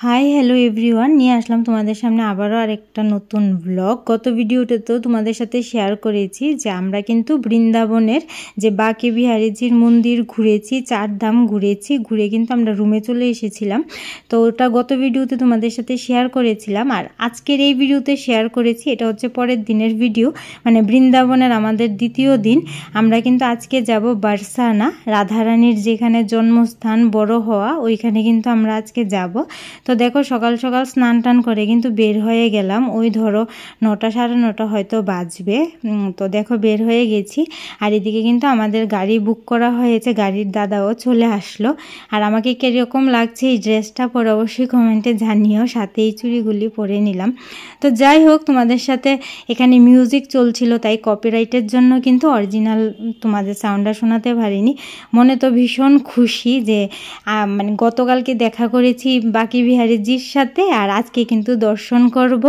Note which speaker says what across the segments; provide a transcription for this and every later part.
Speaker 1: Hi hello everyone, নিয়ে আসলাম তোমাদের সামনে আবারও আরেকটা নতুন ব্লগ। গত ভিডিওতে তো তোমাদের সাথে শেয়ার করেছি যে আমরা কিন্তু বৃন্দাবনের যে বাঁকে বিহারীজির মন্দির ঘুরেছি, 4 ধাম ঘুরেছি, ঘুরে কিন্তু আমরা রুমে চলে এসেছিলাম। তো ওটা গত ভিডিওতে তোমাদের সাথে শেয়ার করেছিলাম, আর আজকের এই ভিডিওতে শেয়ার করেছি। এটা হচ্ছে পরের দিনের ভিডিও, মানে বৃন্দাবনের আমাদের দ্বিতীয় দিন। আমরা কিন্তু আজকে যাব বারসানা, রাধারানীর যেখানে জন্মস্থান, বড় হওয়া, ওইখানে কিন্তু আমরা আজকে যাব। তো দেখো সকাল সকাল স্নান টান করে কিন্তু বের হয়ে গেলাম। ওই ধরো 9টা সাড়ে 9টা হয়তো বাজবে। তো দেখো বের হয়ে গেছি, আর এদিকে কিন্তু আমাদের গাড়ি বুক করা হয়েছে, গাড়ির দাদাও চলে আসলো। আর আমাকে কীরকম লাগছে এই ড্রেসটা পরে অবশ্যই কমেন্টে জানিও, সাথে এই চুড়িগুলি পরে নিলাম। তো যাই হোক, তোমাদের সাথে এখানে মিউজিক চলছিল, তাই কপিরাইটের জন্য কিন্তু অরিজিনাল তোমাদের সাউন্ডটা শোনাতে পারিনি। মনে তো ভীষণ খুশি যে মানে গতকালকে দেখা করেছি বাঁকে বিহারীজির সাথে, আর আজকে কিন্তু দর্শন করব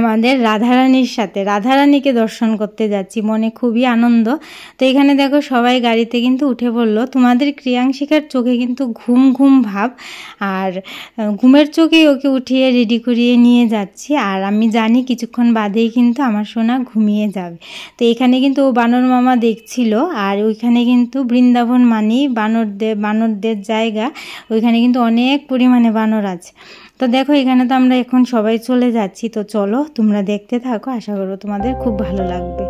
Speaker 1: আমাদের রাধারানীর সাথে। রাধারানীকে দর্শন করতে যাচ্ছি, মনে খুবই আনন্দ। তো এখানে দেখো সবাই গাড়িতে কিন্তু উঠে পড়লো। তোমাদের ক্রিয়াংশিকার চোখে কিন্তু ঘুম ঘুম ভাব, আর ঘুমের চোখেই ওকে উঠিয়ে রেডি করিয়ে নিয়ে যাচ্ছি। আর আমি জানি কিছুক্ষণ বাদেই কিন্তু আমার সোনা ঘুমিয়ে যাবে। তো এখানে কিন্তু ও বানর মামা দেখছিল, আর ওইখানে কিন্তু বৃন্দাবন মানেই বানরদের জায়গা। ওইখানে কিন্তু অনেক পরিমাণে বানর আছে। তো দেখো এখানে তো আমরা এখন সবাই চলে যাচ্ছি। তো চলো তোমরা দেখতে থাকো, আশা করো তোমাদের খুব ভালো লাগবে।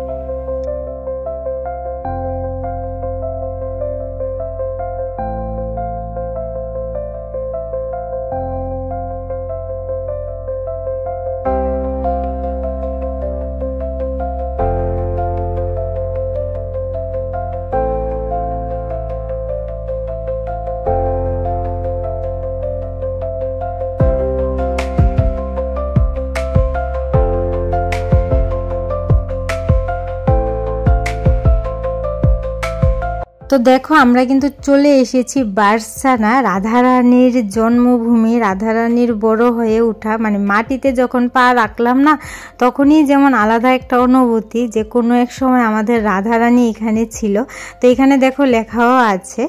Speaker 1: তো দেখো আমরা কিন্তু চলে এসেছি বারসানা, রাধারানীর জন্মভূমি, রাধারানীর বড় হয়ে ওঠা। মানে মাটিতে যখন পা রাখলাম না, তখনই যেমন আলাদা একটা অনুভূতি যে কোনো এক সময় আমাদের রাধারানী এখানে ছিল। তো এখানে দেখো লেখাও আছে।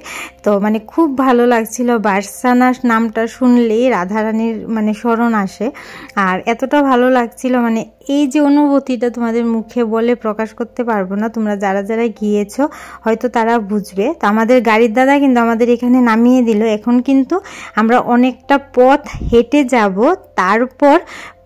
Speaker 1: তো মানে খুব ভালো লাগছিল, বারসানা নামটা শুনলেই রাধারানীর মানে স্মরণ আসে। আর এতটা ভালো লাগছিল, মানে এই যে অনুভূতিটা তোমাদের মুখে বলে প্রকাশ করতে পারবো না। তোমরা যারা যারা গিয়েছো হয়তো তারা বুঝবে। তো আমাদের গাড়ির দাদা কিন্তু আমাদের এখানে নামিয়ে দিল। এখন কিন্তু আমরা অনেকটা পথ হেঁটে যাব, তারপর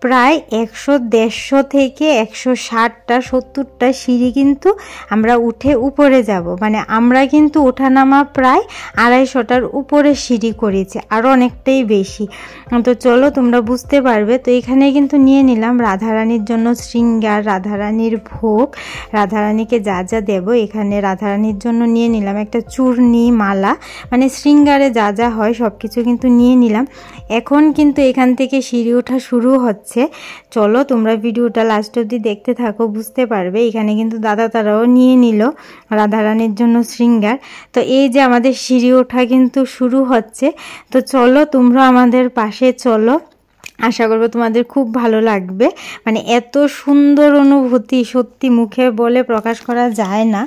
Speaker 1: প্রায় 100-150 থেকে 160টা 70টা সিঁড়ি কিন্তু আমরা উঠে উপরে যাব। মানে আমরা কিন্তু ওঠানামা প্রায় 250টার উপরে সিঁড়ি করেছি, আরও অনেকটাই বেশি। তো চলো তোমরা বুঝতে পারবে। তো এখানে কিন্তু নিয়ে নিলাম রাধারানীর জন্য শৃঙ্গার, রাধারানীর ভোগ, রাধারানীকে যা যা দেব। এখানে রাধারানীর জন্য নিয়ে নিলাম একটা চূর্ণি, মালা, মানে শৃঙ্গারে যা যা হয় সব কিছু কিন্তু নিয়ে নিলাম। এখন কিন্তু এখান থেকে সিঁড়ি ওঠা শুরু হচ্ছে। চলো তোমরা ভিডিওটা লাস্ট অবধি দেখতে থাকো, বুঝতে পারবে। এখানে কিন্তু দাদা তারাও নিয়ে নিল রাধারানীর জন্য শৃঙ্গার। তো এই যে আমাদের সিঁড়ি ওঠা কিন্তু শুরু হচ্ছে। তো চলো তোমরা আমাদের পাশে চলো, আশা করবো তোমাদের খুব ভালো লাগবে। মানে এত সুন্দর অনুভূতি সত্যি মুখে বলে প্রকাশ করা যায় না।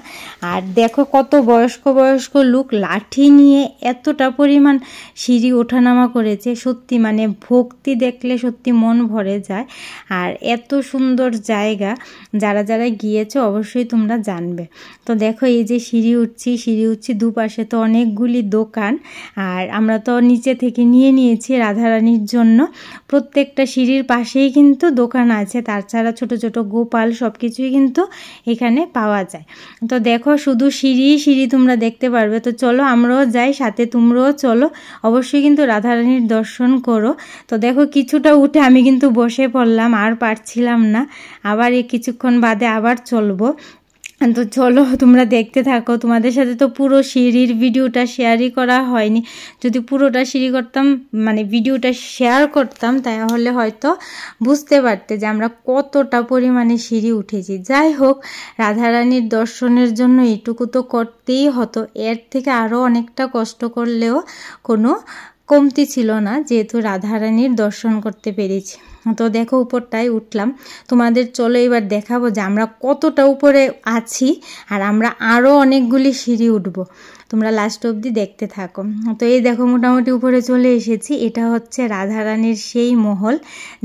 Speaker 1: আর দেখো কত বয়স্ক বয়স্ক লোক লাঠি নিয়ে এতটা পরিমাণ সিঁড়ি ওঠানামা করেছে। সত্যি মানে ভক্তি দেখলে সত্যি মন ভরে যায়। আর এত সুন্দর জায়গা, যারা যারা গিয়েছো অবশ্যই তোমরা জানবে। তো দেখো এই যে সিঁড়ি উঠছি, দুপাশে তো অনেকগুলি দোকান। আর আমরা তো নিচে থেকে নিয়ে নিয়েছি রাধারানীর জন্য। প্রত্যেকটা সিঁড়ির পাশেই কিন্তু দোকান আছে, তাছাড়া ছোট ছোট গোপাল সব কিছুই কিন্তু এখানে পাওয়া যায়। তো দেখো শুধু সিঁড়ি তোমরা দেখতে পারবে। তো চলো আমরাও যাই, সাথে তোমরাও চলো, অবশ্যই কিন্তু রাধারানীর দর্শন করো। তো দেখো কিছুটা উঠে আমি কিন্তু বসে পড়লাম, আর পারছিলাম না। আবার এই কিছুক্ষণ বাদে আবার চলবো। তো চলো তোমরা দেখতে থাকো। তোমাদের সাথে তো পুরো সিঁড়ির ভিডিওটা শেয়ারই করা হয়নি। যদি পুরোটা সিঁড়ি করতাম, মানে ভিডিওটা শেয়ার করতাম, তাহলে হয়তো বুঝতে পারতে যে আমরা কতটা পরিমাণে সিঁড়ি উঠেছি। যাই হোক, রাধারানীর দর্শনের জন্য এইটুকু তো করতেই হতো, এর থেকে আরও অনেকটা কষ্ট করলেও কোনো কমতি ছিল না, যেহেতু রাধারানীর দর্শন করতে পেরেছি। তো দেখো উপরটায় উঠলাম। তোমাদের চলো এবার দেখাবো যে আমরা কতটা উপরে আছি, আর আমরা আরও অনেকগুলি সিঁড়ি উঠবো। তোমরা লাস্ট অবধি দেখতে থাকো। তো এই দেখো মোটামুটি উপরে চলে এসেছি। এটা হচ্ছে রাধারানীর সেই মহল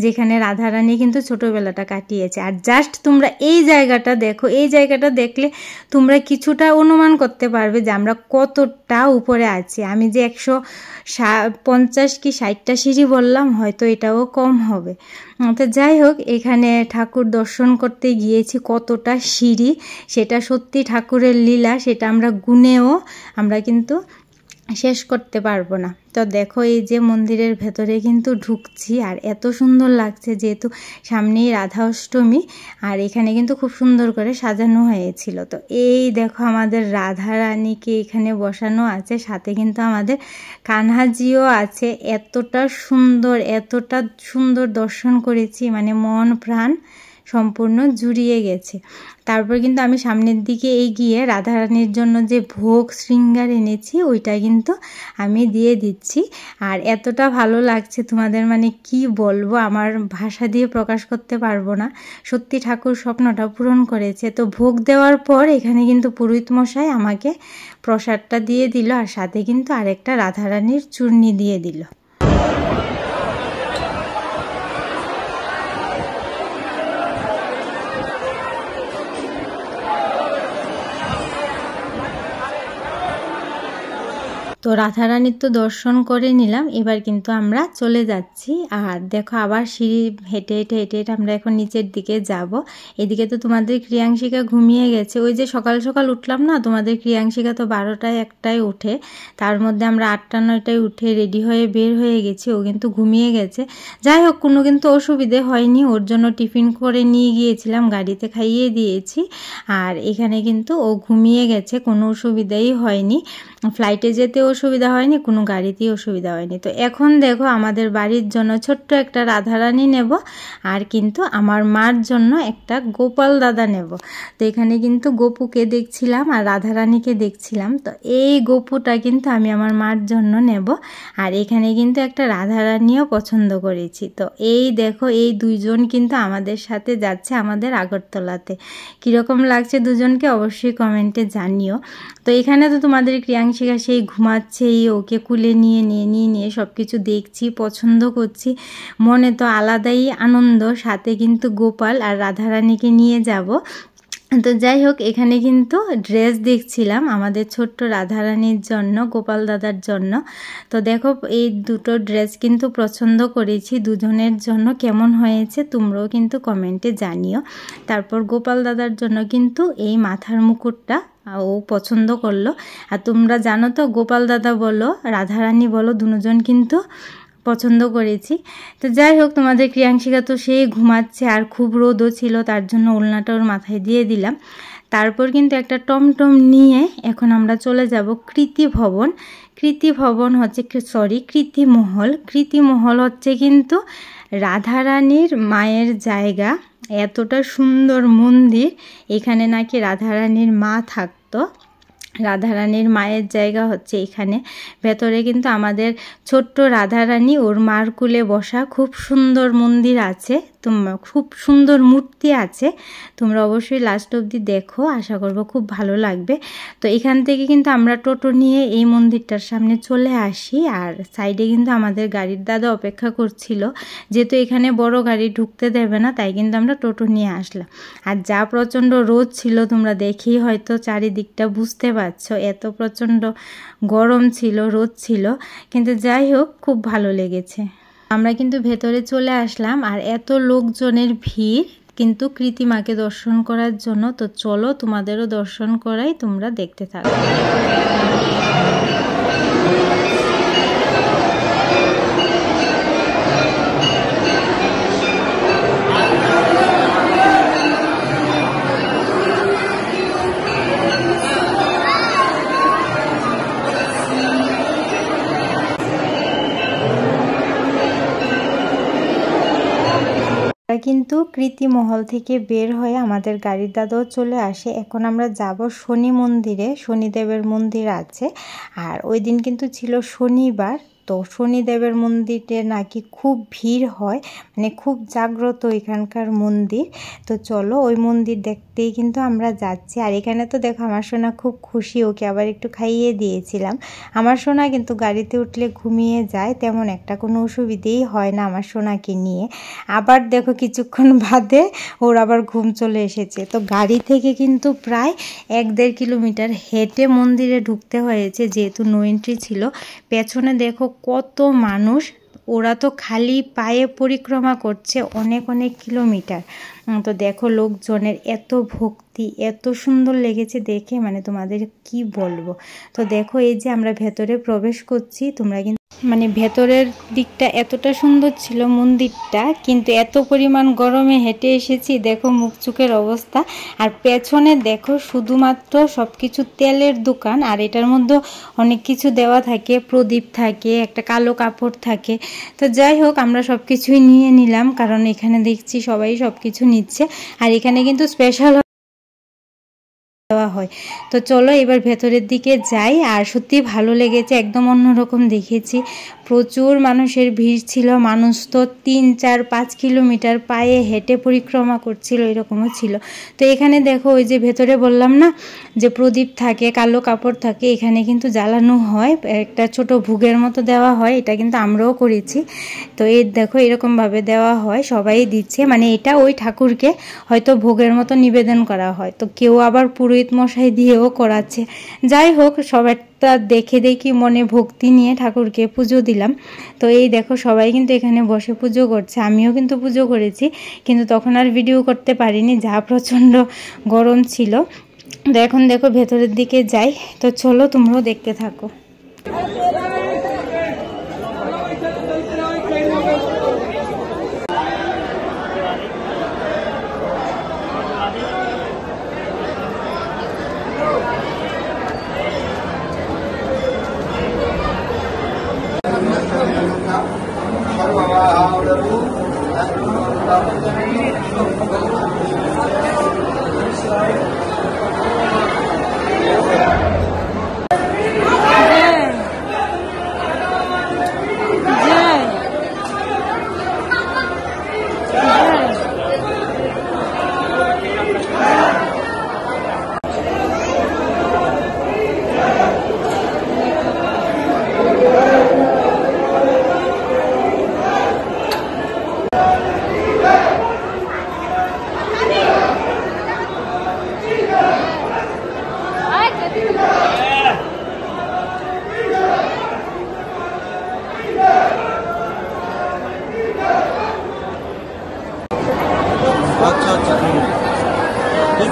Speaker 1: যেখানে রাধারানী কিন্তু ছোটোবেলাটা কাটিয়েছে। আর জাস্ট তোমরা এই জায়গাটা দেখো, এই জায়গাটা দেখলে তোমরা কিছুটা অনুমান করতে পারবে যে আমরা কতটা উপরে আছি। আমি যে 150 কি 60টা সিঁড়ি বললাম, হয়তো এটাও কম হবে। তো যাই হোক, এখানে ঠাকুর দর্শন করতে গিয়েছি, কতটা সিঁড়ি সেটা সত্যি ঠাকুরের লীলা, সেটা আমরা গুনেও আমরা কিন্তু শেষ করতে পারবো না। তো দেখো এই যে মন্দিরের ভেতরে কিন্তু ঢুকছি, আর এত সুন্দর লাগছে যেহেতু সামনেই রাধা অষ্টমী, আর এখানে কিন্তু খুব সুন্দর করে সাজানো হয়েছিল। তো এই দেখো আমাদের রাধা রানীকে এখানে বসানো আছে, সাথে কিন্তু আমাদের কানহাজিও আছে। এতটা সুন্দর দর্শন করেছি, মানে মন প্রাণ সম্পূর্ণ জুড়িয়ে গেছে। তারপর কিন্তু আমি সামনের দিকে এগিয়ে রাধারানীর জন্য যে ভোগ শৃঙ্গার এনেছি ওইটা কিন্তু আমি দিয়ে দিচ্ছি। আর এতটা ভালো লাগছে তোমাদের, মানে কি বলবো, আমার ভাষা দিয়ে প্রকাশ করতে পারবো না। সত্যি ঠাকুর স্বপ্নটা পূরণ করেছে। তো ভোগ দেওয়ার পর এখানে কিন্তু পুরোহিত মশাই আমাকে প্রসাদটা দিয়ে দিল, আর সাথে কিন্তু আরেকটা রাধারানীর চূর্ণি দিয়ে দিল। তো রাধারানীর তো দর্শন করে নিলাম, এবার কিন্তু আমরা চলে যাচ্ছি। আর দেখো আবার সিঁড়ি হেঁটে হেঁটে আমরা এখন নিচের দিকে যাব। এদিকে তো তোমাদের ক্রিয়াংশিকা ঘুমিয়ে গেছে। ওই যে সকাল সকাল উঠলাম না, তোমাদের ক্রিয়াংশিকা তো 12টায় 1টায় উঠে, তার মধ্যে আমরা 8টা 9টায় উঠে রেডি হয়ে বের হয়ে গেছি, ও কিন্তু ঘুমিয়ে গেছে। যাই হোক, কোনো কিন্তু অসুবিধে হয়নি, ওর জন্য টিফিন করে নিয়ে গিয়েছিলাম, গাড়িতে খাইয়ে দিয়েছি। আর এখানে কিন্তু ও ঘুমিয়ে গেছে, কোনো অসুবিধাই হয়নি। ফ্লাইটে যেতে অসুবিধা হয়নি, কোনো গাড়িতেই অসুবিধা হয়নি। তো এখন দেখো আমাদের বাড়ির জন্য ছোট্ট একটা রাধারানী নেব, আর কিন্তু আমার মার জন্য একটা গোপাল দাদা নেব। তো এখানে কিন্তু গোপুকে দেখছিলাম আর রাধারানীকে দেখছিলাম। তো এই গোপুটা কিন্তু আমি আমার মার জন্য নেব, আর এখানে কিন্তু একটা রাধারানীও পছন্দ করেছি। তো এই দেখো এই দুইজন কিন্তু আমাদের সাথে যাচ্ছে আমাদের আগরতলাতে। কীরকম লাগছে দুজনকে অবশ্যই কমেন্টে জানিও। তো এখানে তো তোমাদের ক্রিয়াংশিকা সেই ঘুমাচ্ছেই, ওকে কুলে নিয়ে সব কিছু দেখছি, পছন্দ করছি, মনে তো আলাদাই আনন্দ। সাথে কিন্তু গোপাল আর রাধারানীকে নিয়ে যাব। তো যাই হোক, এখানে কিন্তু ড্রেস দেখছিলাম আমাদের ছোট্ট রাধারানীর জন্য, গোপাল দাদার জন্য। তো দেখো এই দুটো ড্রেস কিন্তু পছন্দ করেছি দুজনের জন্য। কেমন হয়েছে তোমরাও কিন্তু কমেন্টে জানিও। তারপর গোপাল দাদার জন্য কিন্তু এই মাথার মুকুটটা ও পছন্দ করলো। আর তোমরা জানো তো, গোপাল দাদা বলো রাধারানী বলো, দুজন কিন্তু পছন্দ করেছি। তো যাই হোক, তোমাদের ক্রিয়াংশিকা তো সেই ঘুমাচ্ছে, আর খুব রোদও ছিল, তার জন্য ওড়নাটা ওর মাথায় দিয়ে দিলাম। তারপর কিন্তু একটা টমটম নিয়ে এখন আমরা চলে যাব কৃতিভবন। কৃতিভবন হচ্ছে কৃতিমহল। কৃতিমহল হচ্ছে কিন্তু রাধারানীর মায়ের জায়গা। এতটা সুন্দর মন্দির, এখানে নাকি রাধারানীর মা থাকতো। রাধারানীর মায়ের জায়গা হচ্ছে এখানে। ভেতরে কিন্তু আমাদের ছোট্ট রাধারানী ওর মার কুলে বসা, খুব সুন্দর মন্দির আছে, খুব সুন্দর মূর্তি আছে। তোমরা অবশ্যই লাস্ট অবধি দেখো, আশা করবো খুব ভালো লাগবে। তো এখান থেকে কিন্তু আমরা টোটো নিয়ে এই মন্দিরটার সামনে চলে আসি, আর সাইডে কিন্তু আমাদের গাড়ির দাদা অপেক্ষা করছিল। যেহেতু এখানে বড় গাড়ি ঢুকতে দেবে না, তাই কিন্তু আমরা টোটো নিয়ে আসলাম। আর যা প্রচণ্ড রোদ ছিল, তোমরা দেখেই হয়তো চারিদিকটা বুঝতে পারছো, এত প্রচণ্ড গরম ছিল, রোদ ছিল, কিন্তু যাই হোক খুব ভালো লেগেছে। আমরা কিন্তু ভেতরে চলে আসলাম, আর এত লোকজনের ভিড় কিন্তু কৃতিমাকে দর্শন করার জন্য। তো চলো তোমাদেরও দর্শন করাই, তোমরা দেখতে থাকো। কিন্তু কৃতিমহল থেকে বের হয়ে আমাদের গাড়ির দাদাও চলে আসে। এখন আমরা যাব শনি মন্দিরে, শনিদেবের মন্দির আছে। আর ওই দিন কিন্তু ছিল শনিবার, তো শনিদেবের মন্দিরে নাকি খুব ভিড় হয়, মানে খুব জাগ্রত এখানকার মন্দির। তো চলো ওই মন্দির দেখতেই কিন্তু আমরা যাচ্ছি। আর এখানে তো দেখো আমার সোনা খুব খুশি, ওকে আবার একটু খাইয়ে দিয়েছিলাম। আমার সোনা কিন্তু গাড়িতে উঠলে ঘুমিয়ে যায়, তেমন একটা কোনো অসুবিধেই হয় না আমার সোনাকে নিয়ে। আবার দেখো কিছুক্ষণ বাদে ওর আবার ঘুম চলে এসেছে। তো গাড়ি থেকে কিন্তু প্রায় 1-1.5 কিলোমিটার হেঁটে মন্দিরে ঢুকতে হয়েছে, যেহেতু নো এন্ট্রি ছিল। পেছনে দেখো কত মানুষ, ওরা তো খালি পায়ে পরিক্রমা করছে অনেক অনেক কিলোমিটার। তো দেখো লোকজনের এত ভক্তি, এত সুন্দর লেগেছে দেখে, মানে তোমাদের কি বলবো। তো দেখো এই যে আমরা ভেতরে প্রবেশ করছি, তোমরা কিন্তু মানে ভেতরের দিকটা এতটা সুন্দর ছিল মন্দিরটা, কিন্তু এত পরিমাণ গরমে হেঁটে এসেছি, দেখো মুখ চোখের অবস্থা। আর পেছনে দেখো শুধুমাত্র সব কিছু তেলের দোকান, আর এটার মধ্যে অনেক কিছু দেওয়া থাকে, প্রদীপ থাকে, একটা কালো কাপড় থাকে। তো যাই হোক আমরা সব কিছুই নিয়ে নিলাম, কারণ এখানে দেখছি সবাই সব কিছু নিচ্ছে। আর এখানে কিন্তু স্পেশাল দেওয়া হয়। তো চলো এবার ভেতরের দিকে যাই। আর সত্যি ভালো লেগেছে, একদম অন্যরকম দেখেছি। প্রচুর মানুষের ভিড় ছিল, মানুষ তো 3-4-5 কিলোমিটার পায়ে হেঁটে পরিক্রমা করছিল, এরকমও ছিল। তো এখানে দেখো ওই যে ভেতরে বললাম না যে প্রদীপ থাকে, কালো কাপড় থাকে, এখানে কিন্তু জ্বালানো হয়, একটা ছোট ভোগের মতো দেওয়া হয়। এটা কিন্তু আমরাও করেছি। তো এই দেখো এরকমভাবে দেওয়া হয়, সবাই দিচ্ছে, মানে এটা ওই ঠাকুরকে হয়তো ভোগের মতো নিবেদন করা হয়। তো কেউ আবার পুরোহিত মশাই দিয়েও করাচ্ছে। যাই হোক সবাইটা দেখে দেখি মনে ভক্তি নিয়ে ঠাকুরকে পুজো দিলাম। তো এই দেখো সবাই কিন্তু এখানে বসে পুজো করছে, আমিও কিন্তু পুজো করেছি, কিন্তু তখন আর ভিডিও করতে পারিনি, যা প্রচণ্ড গরম ছিল। তো এখন দেখো ভেতরের দিকে যাই। তো চলো তোমরাও দেখতে থাকো।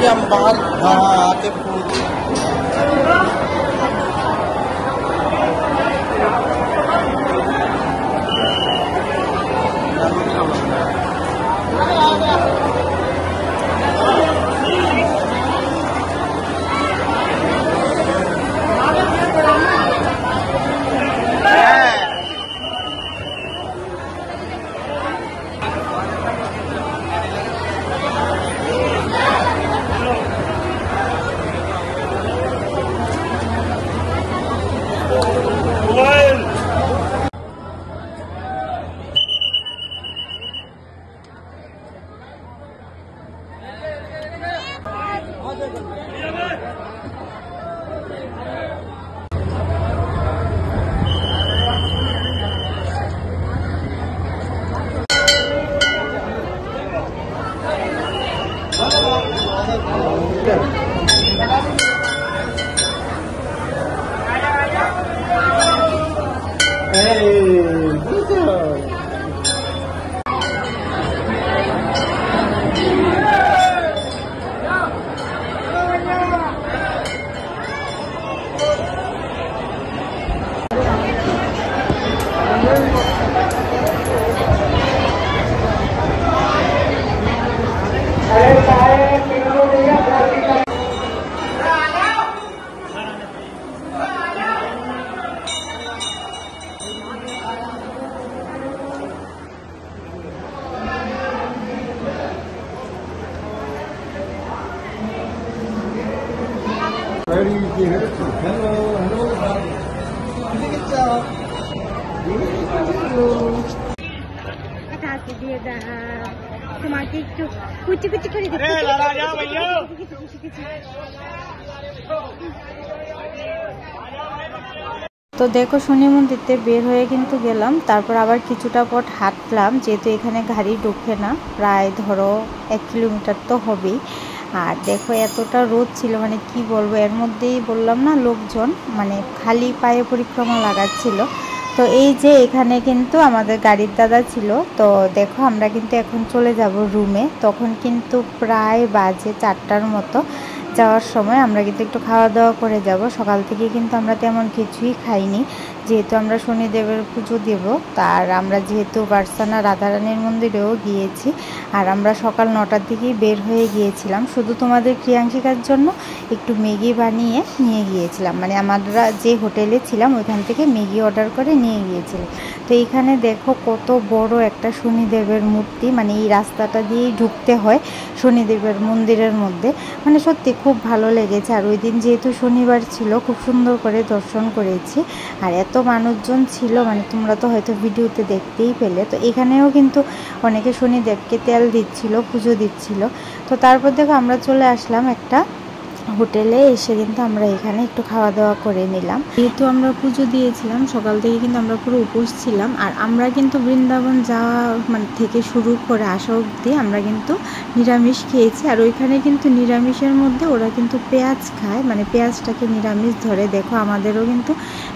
Speaker 2: हम बाहर आके
Speaker 1: দিয়ে দাও, তোমাকে একটু কুচি কুচি করে দিচ্ছি। তো দেখো শনি মন্দিরতে বের হয়ে কিন্তু গেলাম, তারপর আবার কিছুটা পথ হাঁটলাম, যেহেতু এখানে গাড়ি ঢুকে না, প্রায় ধরো 1 কিলোমিটার তো হবেই। আর দেখো এতটা রোদ ছিল, মানে কি বলবো, এর মধ্যেই বললাম না লোকজন মানে খালি পায়ে পরিক্রমা লাগাচ্ছিল। তো এই যে এখানে কিন্তু আমাদের গাড়ির দাদা ছিল। তো দেখো আমরা কিন্তু এখন চলে যাব রুমে। তখন কিন্তু প্রায় বাজে 4টার মতো। যাওয়ার সময় আমরা কিন্তু একটু খাওয়া দাওয়া করে যাব। সকাল থেকে কিন্তু আমরা তেমন কিছুই খাইনি, যেহেতু আমরা শনিদেবের পুজো দেব। তার আমরা যেহেতু বার্সানা রাধারানীর মন্দিরেও গিয়েছি, আর আমরা সকাল 9টার দিকেই বের হয়ে গিয়েছিলাম, শুধু তোমাদের ক্রিয়াংশিকার জন্য একটু ম্যাগি বানিয়ে নিয়ে গিয়েছিলাম। মানে আমরা যে হোটেলে ছিলাম ওইখান থেকে ম্যাগি অর্ডার করে নিয়ে গিয়েছিলাম। তো এইখানে দেখো কত বড় একটা শনিদেবের মূর্তি, মানে এই রাস্তাটা দিয়েই ঢুকতে হয় শনিদেবের মন্দিরের মধ্যে। মানে সত্যি খুব ভালো লেগেছে। আর ওই দিন যেহেতু শনিবার ছিল, খুব সুন্দর করে দর্শন করেছি। আর এত মানুষজন ছিল, মানে তোমরা তো হয়তো ভিডিওতে দেখতেই পেলে। তো এখানেও কিন্তু অনেকে শনিদেবকে তেল দিচ্ছিল, পুজো দিচ্ছিল। তো তারপর দেখো আমরা চলে আসলাম একটা হোটেলে। এসে কিন্তু আমরা এখানে একটু খাওয়া দাওয়া করে নিলাম। যেহেতু আমরা পুজো দিয়েছিলাম, সকাল থেকে কিন্তু আমরা পুরো উপোস ছিলাম। আর আমরা কিন্তু বৃন্দাবন যাওয়া মানে থেকে শুরু করে আসা অবধি আমরা কিন্তু নিরামিষ খেয়েছি। আর ওইখানে কিন্তু নিরামিষের মধ্যে ওরা কিন্তু পেঁয়াজ খায়, মানে পেঁয়াজটাকে নিরামিষ ধরে। দেখো আমাদেরও কিন্তু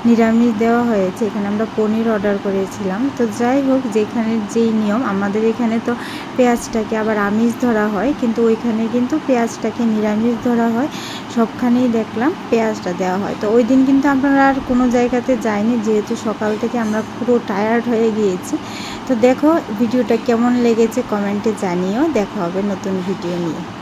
Speaker 1: নিরামিষ দেওয়া হয়েছে। এখানে আমরা পনির অর্ডার করেছিলাম। তো যাই হোক, যেখানে যেই নিয়ম, আমাদের এখানে তো পেঁয়াজটাকে আবার আমিষ ধরা হয়, কিন্তু ওইখানে কিন্তু পেঁয়াজটাকে নিরামিষ ধরা হয়। সবখানেই দেখলাম পেঁয়াজটা দেওয়া হয়। তো ওই দিন কিন্তু আমরা আর কোনো জায়গাতে যাইনি, যেহেতু সকাল থেকে আমরা পুরো টায়ার্ড হয়ে গিয়েছি। তো দেখো ভিডিওটা কেমন লেগেছে কমেন্টে জানিও। দেখা হবে নতুন ভিডিও নিয়ে।